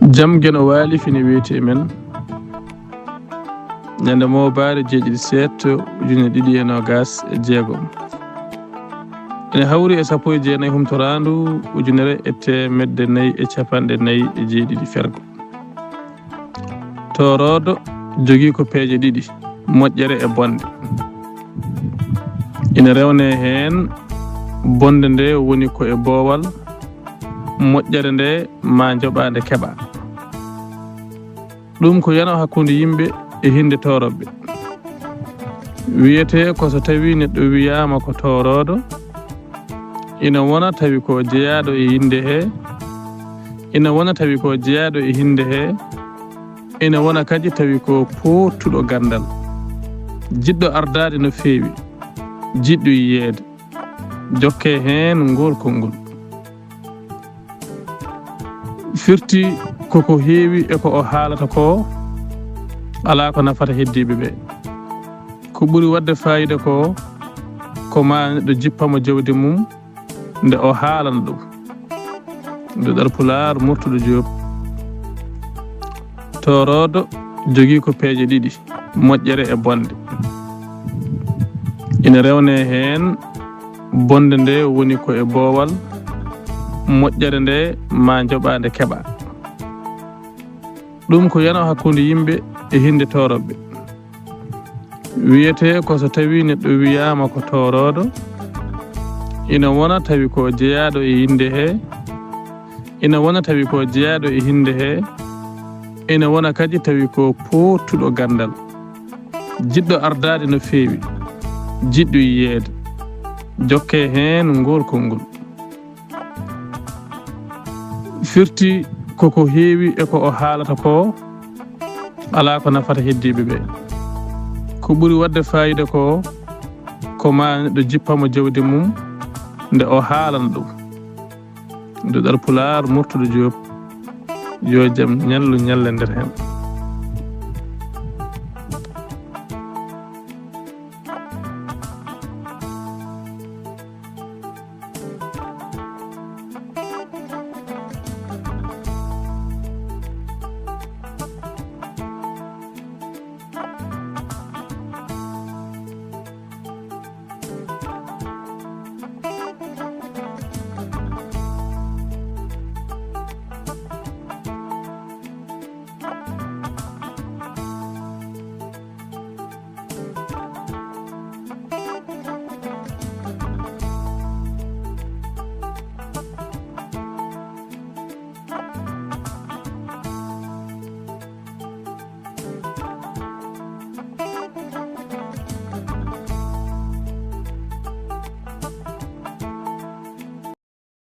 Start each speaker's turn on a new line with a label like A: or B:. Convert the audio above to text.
A: jam geno waali fini wiyete men ñande mobaare jeeɗiɗi seetto ujune ɗiɗi e nogas e jeegom ene hawri e sappo e jeenayi humtorandu ujunere e temedde nayi e capanɗe nayi e jeeɗiɗi fergo torodo jogii ko peeje ɗiɗi moƴƴere e bonde ina rewne heen bonde nde woni ko e boowal moƴƴere nde ma joɓaande keɓa ɗum ko yano hakkunde yimɓe e hinde toroɓɓe wiyete ko so tawi neɗɗo wiyama ko torodo ina wona tawi ko jeyaɗo e hinde he ina wona tawi ko jeyaɗo e hinde he ina wona kadi tawi ko pottuɗo gandal jiɗɗo ardade no feewi jiɗɗo yiyeede jokke heen ngorkol ngol firti koko heewi e ko o haalata ko ala ko nafata heddiɓe ɓe ko ɓuri wadde fayida ko ma neɗɗo jippamo jawdi mum nde o haalana ɗum nde ɗar pular murtuɗo joob torodo jogii ko peeje ɗiɗi moƴƴere e bonde ina rewne heen bonde nde woni ko e boowal moƴƴere nde ma joɓaande keɓa ɗum ko yano hakkunde yimɓe e hinde toroɓɓe wiyete ko so tawi neɗɗo wiyama ko torodo ina wona tawi ko jeyaɗo e hinde he ina wona tawi ko jeyaɗo e hinde he ina wona kadi tawi ko pottuɗo gandal jiɗɗo ardade no feewi jiɗɗo yiyeede jokke heen ngorkol ngol firti koko heewi e ko o haalata ko ala ko nafata heddiɓe ɓe ko ɓuri wadde fayida ko ma neɗɗo jippamo jawdi mum nde o haalana ɗum nde ɗar pular murtuɗo joob yo jaam ñallu ñalle nder hen